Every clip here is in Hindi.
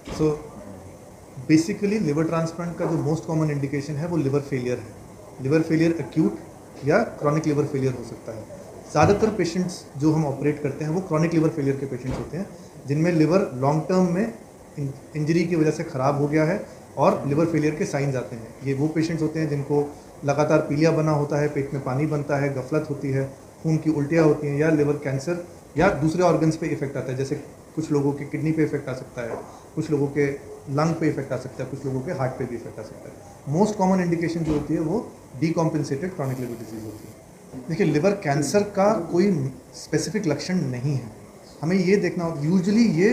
सो बेसिकली लिवर ट्रांसप्लांट का जो मोस्ट कॉमन इंडिकेशन है वो लिवर फेलियर है। लिवर फेलियर एक्यूट या क्रॉनिक लिवर फेलियर हो सकता है। ज़्यादातर पेशेंट्स जो हम ऑपरेट करते हैं वो क्रॉनिक लिवर फेलियर के पेशेंट्स होते हैं, जिनमें लिवर लॉन्ग टर्म में इंजरी की वजह से ख़राब हो गया है और लिवर फेलियर के साइंस आते हैं। ये वो पेशेंट्स होते हैं जिनको लगातार पीलिया बना होता है, पेट में पानी बनता है, गफलत होती है, खून की उल्टियाँ होती हैं, या लिवर कैंसर या दूसरे ऑर्गन्स पे इफेक्ट आता है। जैसे कुछ लोगों के किडनी पे इफेक्ट आ सकता है, कुछ लोगों के लंग पे इफेक्ट आ सकता है, कुछ लोगों के हार्ट पे भी इफेक्ट आ सकता है। मोस्ट कॉमन इंडिकेशन जो होती है वो डीकॉम्पेंसेटेड क्रॉनिक लिवर डिजीज होती है। देखिए, लिवर कैंसर का कोई स्पेसिफिक लक्षण नहीं है। हमें ये देखना होता, यूजुअली ये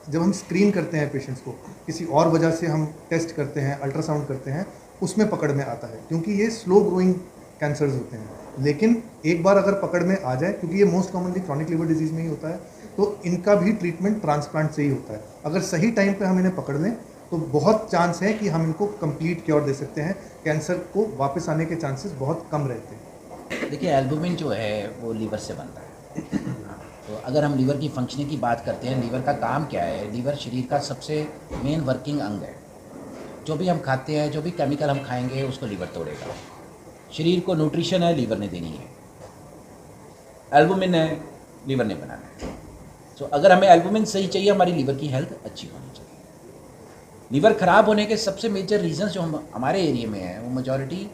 जब हम स्क्रीन करते हैं पेशेंट्स को, किसी और वजह से हम टेस्ट करते हैं, अल्ट्रासाउंड करते हैं, उसमें पकड़ में आता है, क्योंकि ये स्लो ग्रोइंग कैंसर्स होते हैं। लेकिन एक बार अगर पकड़ में आ जाए, क्योंकि ये most commonly chronic liver disease में ही होता है, तो इनका भी ट्रीटमेंट ट्रांसप्लांट से ही होता है। अगर सही टाइम पे हम इन्हें पकड़ लें तो बहुत चांस है कि हम इनको कंप्लीट क्योर दे सकते हैं। कैंसर को वापस आने के चांसेस बहुत कम रहते हैं। देखिए, एल्बुमिन जो है वो लीवर से बनता है। तो अगर हम लीवर की फंक्शनिंग की बात करते हैं, लीवर का काम क्या है? लीवर शरीर का सबसे मेन वर्किंग अंग है। जो भी हम खाते हैं, जो भी केमिकल हम खाएंगे, उसको लीवर तोड़ेगा। शरीर को न्यूट्रिशन है, लीवर ने देनी है। एल्बुमिन है, लीवर ने बनाना है। तो अगर हमें एल्बुमिन सही चाहिए, हमारी लीवर की हेल्थ अच्छी होनी चाहिए। लीवर ख़राब होने के सबसे मेजर रीजंस जो हमारे एरिया में है, वो मेजॉरिटी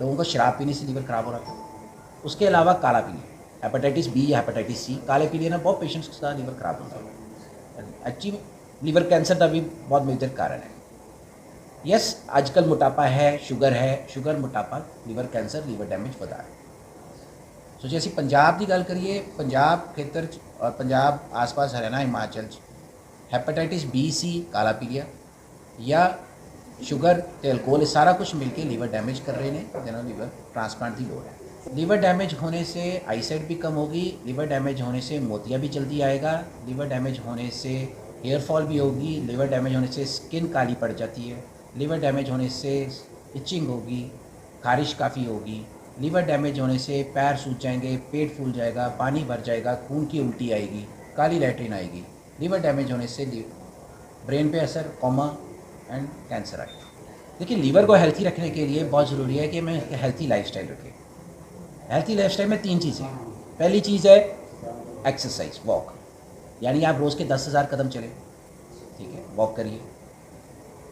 लोगों को शराब पीने से लीवर ख़राब हो रहा था। उसके अलावा काला पीलिया, हेपेटाइटिस बी या हेपेटाइटिस सी, काले पीलिया ना बहुत पेशेंट्स का लीवर ख़राब होता है। एक्चुअली लीवर कैंसर का भी बहुत मेजर कारण है। यस, आजकल मोटापा है, शुगर मोटापा लीवर कैंसर, लीवर डैमेज वधा है। सो जैसे पंजाब की गल करिए, पंजाब खेतर और पंजाब आसपास Haryana Himachal hepatitis B C, काला पीलिया या शुगर ते अल्कोहल, सारा कुछ मिलके लीवर डैमेज कर रहे हैं, जिन्होंने लीवर ट्रांसप्लांट की लोड़ है। लीवर डैमेज होने से आईसाइट भी कम होगी, लीवर डैमेज होने से मोतिया भी जल्दी आएगा, लीवर डैमेज होने से हेयर फॉल भी होगी, लीवर डैमेज होने से स्किन काली पड़ जाती है, लीवर डैमेज होने से इचिंग होगी, खारिश काफ़ी होगी, लीवर डैमेज होने से पैर सूज जाएंगे, पेट फूल जाएगा, पानी भर जाएगा, खून की उल्टी आएगी, काली लैट्रिन आएगी। लीवर डैमेज होने से ब्रेन पे असर, कोमा एंड कैंसर आएगा। देखिए, लीवर को हेल्थी रखने के लिए बहुत ज़रूरी है कि हमें हेल्थी लाइफस्टाइल रखें। हेल्थी लाइफस्टाइल में 3 चीज़ें हैं। पहली चीज़ है एक्सरसाइज, वॉक, यानी आप रोज़ के 10,000 कदम चलें, ठीक है, वॉक करिए।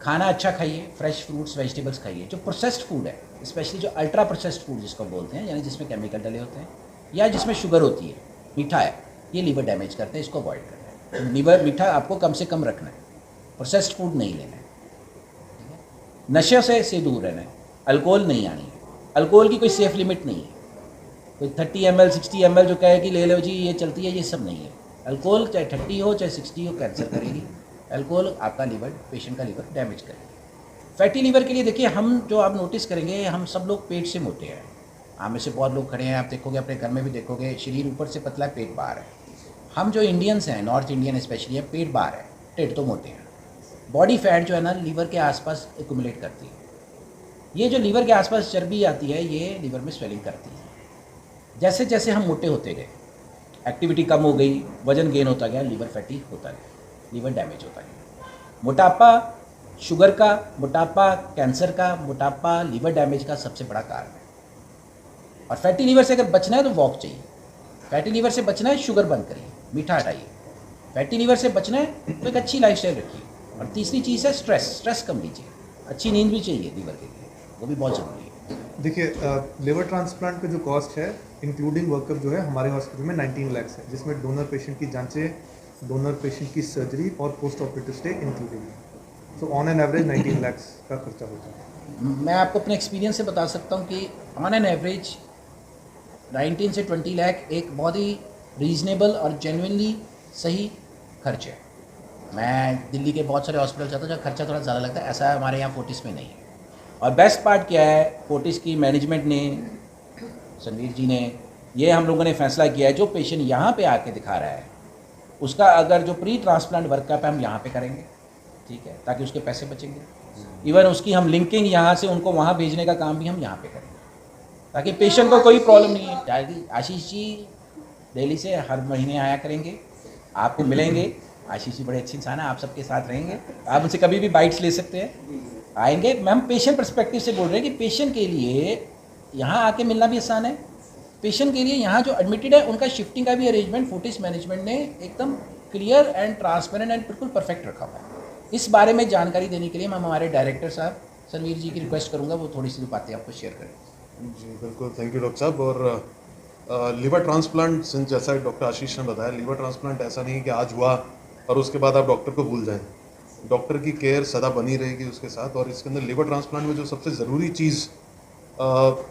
खाना अच्छा खाइए, फ्रेश फ्रूट्स वेजिटेबल्स खाइए। जो प्रोसेस्ड फूड है, स्पेशली जो अल्ट्रा प्रोसेस्ड फूड जिसको बोलते हैं, यानी जिसमें केमिकल डले होते हैं या जिसमें शुगर होती है, मीठा है, ये लीवर डैमेज करते हैं, इसको अवॉइड करना है। तो लीवर मीठा आपको कम से कम रखना है, प्रोसेस्ड फूड नहीं लेना है। नशे से दूर रहना है, अल्कोहल नहीं आनी है। अल्कोहल की कोई सेफ लिमिट नहीं है। कोई 30 ml 60 ml जो कहे कि ले लो जी ये चलती है, ये सब नहीं है। अल्कोहल चाहे 30 हो चाहे 60 हो, कैंसर करेगी। अल्कोहल आपका लीवर, पेशेंट का लीवर डैमेज करेगी। फैटी लीवर के लिए देखिए, हम जो आप नोटिस करेंगे, हम सब लोग पेट से मोटे हैं। आप में से बहुत लोग खड़े हैं, आप देखोगे अपने घर में भी देखोगे, शरीर ऊपर से पतला है, पेट बाहर है। हम जो इंडियंस हैं, नॉर्थ इंडियन स्पेशली है, पेट बाहर है, टेढ़ तो मोटे हैं। बॉडी फैट जो है ना, लीवर के आसपास एक्यूमुलेट करती है। ये जो लीवर के आसपास चर्बी आती है, ये लीवर में स्वेलिंग करती है। जैसे जैसे हम मोटे होते गए, एक्टिविटी कम हो गई, वजन गेन होता गया, लीवर फैटी होता गया, लीवर डैमेज होता गया। मोटापा, शुगर का मोटापा, कैंसर का मोटापा, लीवर डैमेज का सबसे बड़ा कारण है। और फैटी लीवर से अगर बचना है तो वॉक चाहिए। फैटी लीवर से बचना है, शुगर बंद करिए, मीठा हटाइए। फैटी लीवर से बचना है तो एक अच्छी लाइफस्टाइल रखिए। और तीसरी चीज़ है स्ट्रेस कम लीजिए। अच्छी नींद भी चाहिए लीवर के लिए, वो भी बहुत ज़रूरी है। देखिए, लिवर ट्रांसप्लांट का जो कॉस्ट है इंक्लूडिंग वर्कअप जो है हमारे हॉस्पिटल में 19 लाख है, जिसमें डोनर पेशेंट की जांचें, डोनर पेशेंट की सर्जरी और पोस्ट ऑपरेटिव स्टे इंक्लूडिंग है। So on an average 19 lakh का खर्चा होता है। मैं आपको अपने एक्सपीरियंस से बता सकता हूँ कि ऑन एन एवरेज 19 से 20 लाख एक बहुत ही रीज़नेबल और जेन्युइनली सही खर्च है। मैं दिल्ली के बहुत सारे हॉस्पिटल जाता हूँ जहाँ खर्चा थोड़ा ज़्यादा लगता है, ऐसा हमारे यहाँ फोर्टिस में नहीं है। और बेस्ट पार्ट क्या है, फोर्टिस की मैनेजमेंट ने, संदीप जी ने, ये हम लोगों ने फैसला किया है, जो पेशेंट यहाँ पे आके दिखा रहा है उसका अगर जो प्री ट्रांसप्लांट वर्कअप है हम यहाँ पे करेंगे, ठीक है, ताकि उसके पैसे बचेंगे। इवन उसकी हम लिंकिंग यहाँ से उनको वहाँ भेजने का काम भी हम यहाँ पे करेंगे, ताकि पेशेंट को कोई प्रॉब्लम नहीं है। आशीष जी दिल्ली से हर महीने आया करेंगे, आपको मिलेंगे, आशीष जी बड़े अच्छे इंसान हैं, आप सबके साथ रहेंगे, आप उनसे कभी भी बाइट्स ले सकते हैं, आएंगे। हम पेशेंट पर्सपेक्टिव से बोल रहे हैं कि पेशेंट के लिए यहाँ आके मिलना भी आसान है, पेशेंट के लिए यहाँ जो एडमिटेड है उनका शिफ्टिंग का भी अरेंजमेंट फोर्टिस मैनेजमेंट ने एकदम क्लियर एंड ट्रांसपेरेंट एंड बिल्कुल परफेक्ट रखा हुआ है। इस बारे में जानकारी देने के लिए मैं हमारे डायरेक्टर साहब सनवीर जी की रिक्वेस्ट करूँगा, वो थोड़ी सी बातें आपको शेयर करें। जी बिल्कुल, थैंक यू डॉक्टर साहब। और लिवर ट्रांसप्लांट, सिंस जैसा डॉक्टर आशीष ने बताया, लिवर ट्रांसप्लांट ऐसा नहीं कि आज हुआ और उसके बाद आप डॉक्टर को भूल जाएं। डॉक्टर की केयर सदा बनी रहेगी उसके साथ। और इसके अंदर लिवर ट्रांसप्लांट में जो सबसे ज़रूरी चीज़,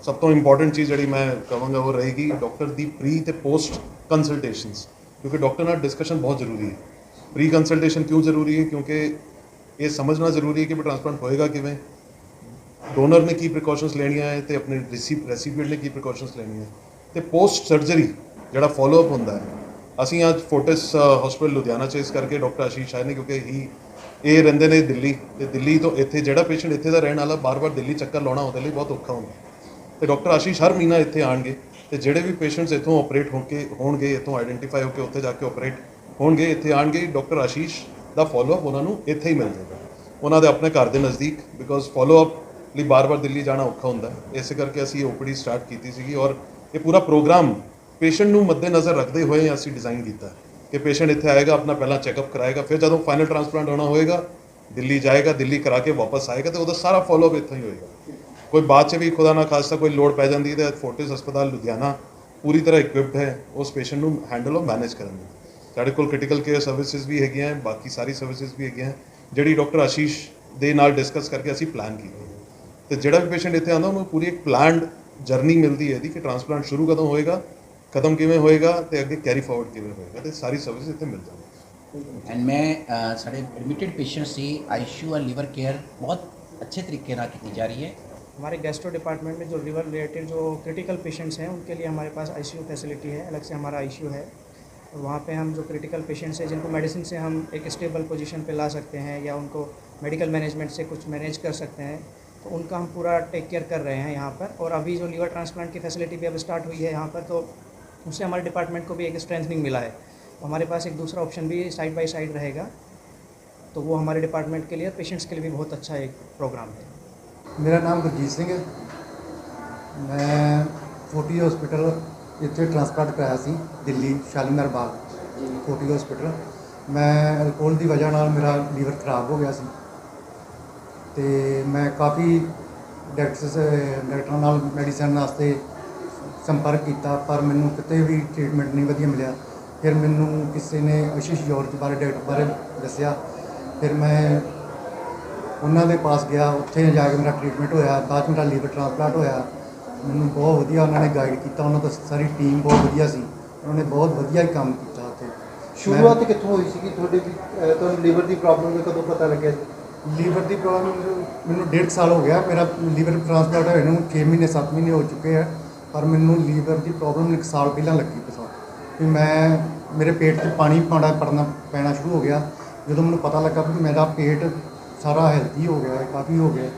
सब तो इंपॉर्टेंट चीज़ जी मैं कहूँगा वो रहेगी डॉक्टर दी प्री ते पोस्ट कंसल्टेशंस, क्योंकि डॉक्टर नाल डिस्कशन बहुत ज़रूरी है। प्री कंसल्टेशन क्यों ज़रूरी है? क्योंकि ये समझना ज़रूरी है कि ट्रांसप्लांट होएगा किवें, डोनर ने की प्रिकॉशनस लेनियां है तो अपने रेसिपिएंट ने की प्रिकॉशनस लेनियां है, तो पोस्ट सर्जरी ਜਿਹੜਾ ਫੋਲੋਅਪ ਹੁੰਦਾ ਹੈ। ਅਸੀਂ ਅੱਜ ਫੋਰਟਿਸ ਹਸਪੀਟਲ ਲੁਧਿਆਣਾ 'ਚ ਇਸ ਕਰਕੇ ਡਾਕਟਰ ਆਸ਼ੀਸ਼ ਆਏ ਨੇ ਕਿਉਂਕਿ ਇਹ ਰਹਿੰਦੇ ਨੇ ਦਿੱਲੀ, ਤੇ ਦਿੱਲੀ ਤੋਂ ਇੱਥੇ ਜਿਹੜਾ ਪੇਸ਼ੈਂਟ ਇੱਥੇ ਦਾ ਰਹਿਣ ਵਾਲਾ ਬਾਰ-ਬਾਰ ਦਿੱਲੀ ਚੱਕਰ ਲਾਉਣਾ ਉਹਦੇ ਲਈ ਬਹੁਤ ਔਖਾ ਹੁੰਦਾ, ਤੇ ਡਾਕਟਰ ਆਸ਼ੀਸ਼ ਹਰ ਮਹੀਨਾ ਇੱਥੇ ਆਣਗੇ, ਤੇ ਜਿਹੜੇ ਵੀ ਪੇਸ਼ੈਂਟਸ ਇੱਥੋਂ ਆਪਰੇਟ ਹੋਣਗੇ ਇੱਥੋਂ ਆਈਡੈਂਟੀਫਾਈ ਹੋ ਕੇ ਉੱਥੇ ਜਾ ਕੇ ਆਪਰੇਟ ਹੋਣਗੇ, ਇੱਥੇ ਆਣਗੇ, ਡਾਕਟਰ ਆਸ਼ੀਸ਼ ਦਾ ਫੋਲੋਅਪ ਉਹਨਾਂ ਨੂੰ ਇੱਥੇ ਹੀ ਮਿਲ ਜਾਏਗਾ, ਉਹਨਾਂ ਦੇ ਆਪਣੇ ਘਰ ਦੇ ਨਜ਼ਦੀਕ, ਬਿਕੋਜ਼ ਫੋਲੋਅਪ ਲਈ ਬਾਰ-ਬਾਰ ਦਿੱਲੀ ਜਾਣਾ ਔਖਾ ਹੁੰਦਾ। ਇਸੇ ਕਰਕੇ ਅਸੀਂ ਓਪੀਡੀ ਸਟਾਰਟ ਕੀਤੀ ਸੀਗੀ, ਔਰ ਇਹ ਪੂਰਾ ਪ੍ਰੋਗਰਾਮ ਪੇਸ਼ੈਂਟ ਨੂੰ ਮੱਦੇਨਜ਼ਰ ਰੱਖਦੇ ਹੋਏ ਅਸੀਂ ਡਿਜ਼ਾਈਨ ਕੀਤਾ ਕਿ ਪੇਸ਼ੈਂਟ ਇੱਥੇ ਆਏਗਾ, ਆਪਣਾ ਪਹਿਲਾਂ ਚੈੱਕਅਪ ਕਰਾਏਗਾ, ਫਿਰ ਜਦੋਂ ਫਾਈਨਲ ਟ੍ਰਾਂਸਪਲਾਂਟ ਹੋਣਾ ਹੋਏਗਾ ਦਿੱਲੀ ਜਾਏਗਾ, ਦਿੱਲੀ ਕਰਾ ਕੇ ਵਾਪਸ ਆਏਗਾ, ਤੇ ਉਹਦਾ ਸਾਰਾ ਫੋਲੋਅਪ ਇੱਥੇ ਹੀ ਹੋਏਗਾ। ਕੋਈ ਬਾਅਦ 'ਚ ਵੀ ਖੁਦਾ ਨਾ ਖਾਸਤਾ ਕੋਈ ਲੋੜ ਪੈ ਜਾਂਦੀ ਹੈ ਤਾਂ ਫੋਰਟਿਸ ਹਸਪਤਾਲ ਲੁਧਿਆਣਾ ਪੂਰੀ ਤਰ੍ਹਾਂ ਇਕਵਿਪਡ ਹੈ ਉਸ ਪੇਸ਼ੈਂਟ ਨੂੰ ਹੈਂਡਲ ਔਰ ਮੈਨੇਜ ਕਰਨ ਲਈ। ਸਾਡੇ ਕੋਲ ਕ੍ਰਿਟੀਕਲ ਕੇਅਰ ਸਰਵਿਸਿਜ਼ ਵੀ ਹੈਗੀਆਂ, ਬਾਕੀ ਸਾਰੀ ਸਰਵਿਸਿਜ਼ ਵੀ ਹੈਗੀਆਂ ਜਿਹੜੀ ਡਾਕਟਰ ਆਸ਼ੀਸ਼ ਦੇ ਨਾਲ ਡਿਸਕਸ ਕਰਕੇ ਅਸੀਂ ਪਲਾਨ ਕੀਤੀ। ਤੇ ਜਿਹੜਾ ਵੀ ਪੇਸ਼ੈਂਟ ਇੱਥੇ ਆਉਂਦਾ ਉਹਨੂੰ ਪੂਰੀ ਇੱਕ ਪਲਾਨਡ ਜਰਨੀ ਮਿਲਦੀ ਹੈ ਇਹਦੀ ਕਿ ਟ੍ਰਾਂਸਪਲਾਂਟ ਸ਼ੁਰੂ ਕਦੋਂ ਹੋਏਗਾ, ਖਤਮ ਕਿਵੇਂ ਹੋਏਗਾ, ਤੇ ਅੱਗੇ ਕੈਰੀ ਫਾਰਵਰਡ ਕਿਵੇਂ ਹੋਏਗਾ, ਤੇ ਸਾਰੀ ਸਰਵਿਸ ਇੱਥੇ ਮਿਲ ਜਾਵੇਗੀ। ਐਂਡ ਮੈਂ ਸਾਡੇ ਐਡमिटेड पेशेंट्स की आईसीयू और लिवर केयर बहुत अच्छे तरीके ਨਾਲ ਕੀਤੀ जा रही है। हमारे गैस्ट्रो डिपार्टमेंट में जो लिवर रिलेटेड जो क्रिटिकल पेशेंट्स हैं उनके लिए हमारे पास आईसीयू फैसिलिटी है, अलग से हमारा आईसीयू है, और वहाँ पे हम जो क्रिटिकल पेशेंट्स हैं जिनको मेडिसिन से हम एक स्टेबल पोजीशन पे ला सकते हैं या उनको मेडिकल मैनेजमेंट से कुछ मैनेज कर सकते हैं, तो उनका हम पूरा टेक केयर कर रहे हैं यहाँ पर। और अभी जो लिवर ट्रांसप्लांट की फैसिलिटी भी अब स्टार्ट हुई है यहाँ पर, तो उससे हमारे डिपार्टमेंट को भी एक स्ट्रेंथनिंग मिला है। हमारे पास एक दूसरा ऑप्शन भी साइड बाय साइड रहेगा, तो वो हमारे डिपार्टमेंट के लिए, पेशेंट्स के लिए भी बहुत अच्छा एक प्रोग्राम है। मेरा नाम गुरजीत सिंह है, मैं फोर्टी हॉस्पिटल इतने ट्रांसप्लांट कराया सी दिल्ली शालीमार बाग फोर्टी हॉस्पिटल। मैं अल्कोहल की वजह नाल मेरा लीवर खराब हो गया सी, ते मैं काफ़ी डॉक्टरों नाल मेडिसिन वास्ते संपर्क किया, पर मैनू किते भी ट्रीटमेंट नहीं वधिया मिला। फिर मैनू किसी ने आशीष जॉर्ज बारे डॉक्टर बारे दसिया, फिर मैं उन्होंने दे पास गया, उत्थे जाके मेरा ट्रीटमेंट होया, बाद मेरा लीवर ट्रांसप्लांट होया। मैनू बहुत वधिया उन्होंने गाइड किया, उन्होंने सारी टीम बहुत वधिया सी, उन्होंने बहुत वधिया ही काम किया उत्थे। शुरुआत कित्थों हुई सी? तुहानू लीवर की प्रॉब्लम का कदों पता लगे? लीवर की प्रॉब्लम मैनू 1.5 साल हो गया, मेरा लीवर ट्रांसप्लांट होए नूं 6 महीने 7 महीने हो चुके हैं, पर मैनू लीवर की प्रॉब्लम 1 साल पहला लगी पता कि मैं मेरे पेट से पानी पड़ना पैना शुरू हो गया। जो मैं पता लगा कि मेरा पेट सारा हेल्थी हो गया, काफ़ी हो गया,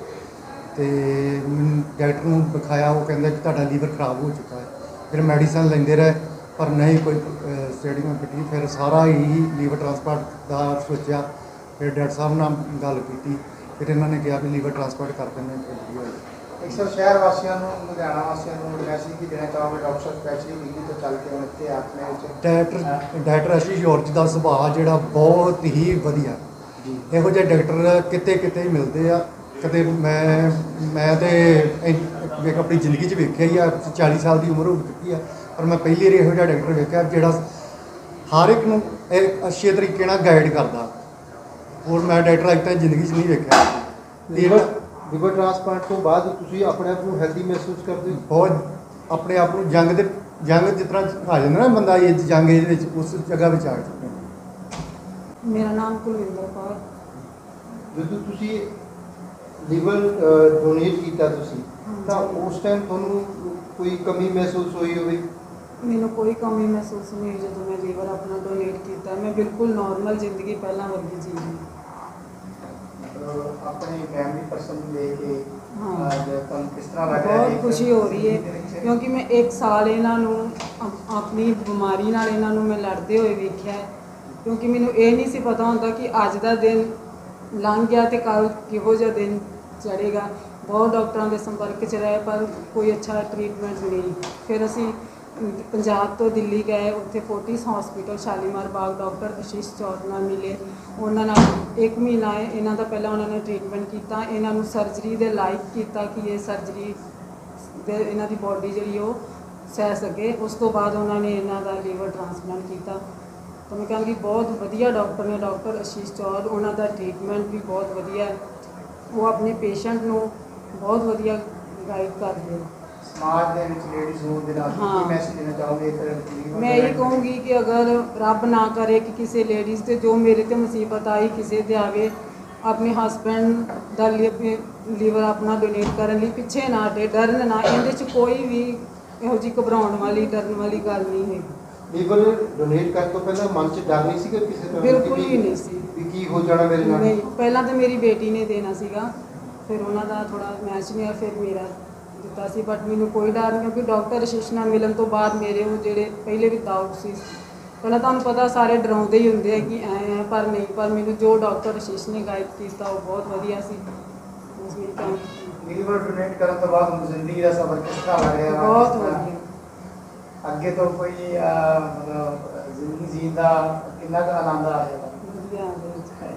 तो डॉक्टर को दिखाया, वो कहते कि तुहाडा लीवर खराब हो चुका है। फिर मेडिसिन लेंदे रहे पर नहीं कोई स्टेडियम पिटी, फिर सारा ही लीवर ट्रांसप्लांट का सोचा। फिर डॉक्टर साहब नाल गल की, फिर इन्होंने कहा कि लीवर ट्रांसप्लांट कर देंगे। एक सर शहर वासियों लुधियाना वासियों मैसेज की देना चाहोगे डॉक्टर स्पैशली दिल्ली तो चल के इतने आपने डॉक्टर आशीष जॉर्ज का सुभाव जिहड़ा बहुत ही वधिया, इहो जिहे डॉक्टर किते किते ही मिलते आ। कदे मैं तो एक अपनी जिंदगी च वेख्या ही आ, 40 साल की उम्र हो चुकी है, पर मैं पहली बार इहो जिहा डॉक्टर वेख्या जिहड़ा हर एक नूं एक अच्छे तरीके नाल गाइड करदा, और मैं डॉक्टर अज तक जिंदगी च नहीं वेख्या। लिवर ट्रांसप्लांट तो बाद तुसीं अपने आप को हेल्दी महसूस करते हो? बहुत अपने आप को जंग जिस तरह आ जाता ना बंदा, ये जंग उस जगह में आ चुके। मेरा नाम कुलविंदर कौर। जो तुसीं लीवर डोनेट किया तो उस टाइम तुहानू कोई कमी महसूस हुई होगी? मैनू कोई कमी महसूस नहीं हुई जो मैं लीवर अपना डोनेट किया। मैं बिल्कुल नॉर्मल जिंदगी पहला वर्गी जी रही। अपने फैमिली पर्सन लेके हाँ, किस तरह लग रहा है? बहुत खुशी हो रही है क्योंकि मैं 1 साल इन्हों अपनी बीमारी नाल इन्हों मैं लड़ते हुए वेख्या है, ਕਿਉਂਕਿ ਮੈਨੂੰ ਇਹ ਨਹੀਂ ਸੀ ਪਤਾ ਹੁੰਦਾ ਕਿ ਅੱਜ ਦਾ ਦਿਨ ਲੰਘ ਗਿਆ ਤੇ ਕੱਲ ਕਿਹੋ ਜਿਹਾ ਦਿਨ ਚੜ੍ਹੇਗਾ। ਬਹੁਤ ਡਾਕਟਰਾਂ ਦੇ ਸੰਪਰਕ 'ਚ ਰਹੇ ਪਰ ਕੋਈ ਅੱਛਾ ਟਰੀਟਮੈਂਟ ਨਹੀਂ। ਫਿਰ ਅਸੀਂ ਪੰਜਾਬ ਤੋਂ ਦਿੱਲੀ ਗਏ, ਉੱਥੇ Fortis hospital Shalimar Bagh doctor ਆਸ਼ੀਸ਼ ਚੌਰ ਨਾਲ ਮਿਲੇ। ਉਹਨਾਂ ਨਾਲ 1 ਮਹੀਨਾ ਇਹਨਾਂ ਦਾ ਪਹਿਲਾਂ ਉਹਨਾਂ ਨੇ ਟਰੀਟਮੈਂਟ ਕੀਤਾ, ਇਹਨਾਂ ਨੂੰ ਸਰਜਰੀ ਦੇ ਲਾਇਕ ਕੀਤਾ ਕਿ ਇਹ ਸਰਜਰੀ ਦੇ ਇਹਨਾਂ ਦੀ ਬੋਡੀ ਜਿਹੜੀ ਉਹ ਸਹਿ ਸਕੇ। ਉਸ ਤੋਂ ਬਾਅਦ ਉਹਨਾਂ ਨੇ ਇਹਨਾਂ ਦਾ ਲੀਵਰ ਟ੍ਰਾਂਸਪਲਾਂਟ ਕੀਤਾ। ਤਾਂ ਮੈਂ ਕਹਾਂਗੀ ਬਹੁਤ ਵਧੀਆ ਡਾਕਟਰ ਨੇ ਡਾਕਟਰ ਆਸ਼ੀਸ਼ ਚੌਰ, ਉਹਨਾਂ ਦਾ ਟਰੀਟਮੈਂਟ ਵੀ ਬਹੁਤ ਵਧੀਆ ਹੈ। ਉਹ ਆਪਣੇ ਪੇਸ਼ੈਂਟ ਨੂੰ ਬਹੁਤ ਵਧੀਆ ਗਾਈਡ ਕਰਦੇ ਨੇ। ਸਮਾਜ ਦੇ ਵਿੱਚ ਲੇਡੀਜ਼ ਹੋਣ ਦੇ ਨਾਲ ਕੀ ਮੈਸੇਜ ਦੇਣਾ ਚਾਹੋਗੇ ਇਸ ਤਰ੍ਹਾਂ? ਮੈਂ ਇਹ ਕਹੂੰਗੀ ਕਿ ਅਗਰ ਰੱਬ ਨਾ ਕਰੇ ਕਿ ਕਿਸੇ ਲੇਡੀਜ਼ ਤੇ ਜੋ ਮੇਰੇ ਤੇ ਮੁਸੀਬਤ ਆਈ ਕਿਸੇ ਤੇ ਆਵੇ, ਆਪਣੇ ਹਸਬੈਂਡ ਦਾ ਲੀਵਰ ਆਪਣਾ ਡੋਨੇਟ ਕਰਨ ਲਈ ਪਿੱਛੇ ਨਾ ਹਟੇ, ਡਰਨ ਨਾ। ਇਹਦੇ 'ਚ ਕੋਈ ਵੀ ਇਹੋ ਜਿਹੀ ਘਬਰਾਉਣ ਵਾਲੀ ਡਰਨ ਵਾਲੀ ਗੱਲ ਨਹੀਂ ਹੈ। ਲੀਵਰ ਡੋਨੇਟ ਕਰਨ ਤੋਂ ਪਹਿਲਾਂ ਮਨ 'ਚ ਡਰ ਨਹੀਂ ਸੀਗਾ ਕਿਸੇ ਤਰ੍ਹਾਂ? ਬਿਲਕੁਲ ਹੀ ਨਹੀਂ ਸੀ ਵੀ ਕੀ ਹੋ ਜਾਣਾ ਮੇਰੇ ਨਾਲ? ਨਹੀਂ, ਪਹਿਲਾਂ ਤਾਂ ਮੇਰੀ ਬੇਟੀ ਨੇ ਦੇਣਾ ਸੀਗਾ, ਫਿਰ ਉਹਨਾਂ ਦਾ ਥੋੜਾ ਮੈਚ ਨਹੀਂ ਹੋਇਆ, ਫਿਰ ਮੇਰਾ ਦਿੱਤਾ ਸੀ। ਬਟ ਮੈਨੂੰ ਕੋਈ ਡਰ ਨਹੀਂ, ਕਿਉਂਕਿ ਡਾਕਟਰ ਆਸ਼ੀਸ਼ ਨਾਲ ਮਿਲਣ ਤੋਂ ਬਾਅਦ ਮੇਰੇ ਉਹ ਜਿਹੜੇ ਪਹਿਲੇ ਵੀ ਡਾਊਟ ਸੀ, ਪਹਿਲਾਂ ਤੁਹਾਨੂੰ ਪਤਾ ਸਾਰੇ ਡਰਾਉਂਦੇ ਹੀ ਹੁੰਦੇ ਆ ਕਿ ਐਂ ਹੈ, ਪਰ ਨਹੀਂ, ਪਰ ਮੈਨੂੰ ਜੋ ਡਾਕਟਰ ਆਸ਼ੀਸ਼ ਨੇ ਗਾਈਡ ਕੀਤਾ ਉਹ ਬਹੁਤ ਵਧੀਆ ਸੀ। ਬਸ ਮੇਰੀ ਕੰਮ ਲੀਵਰ ਡੋਨੇਟ ਕਰਨ ਤੋਂ ਬਾਅਦ ਹੁਣ ਜ਼ਿੰਦਗੀ ਦਾ ਸਫ਼ਰ ਕਿਸ ਤਰ੍ਹਾਂ ਲੱਗ ਰਿਹਾ? ਬਹੁਤ ਵਧੀਆ। ਅੱਗੇ ਤੋਂ ਕੋਈ ਮਤਲਬ ਜ਼ਿੰਦਗੀ ਜੀਣ ਦਾ ਕਿੰਨਾ ਕੁ ਆਨੰਦ ਆ ਰਿਹਾ?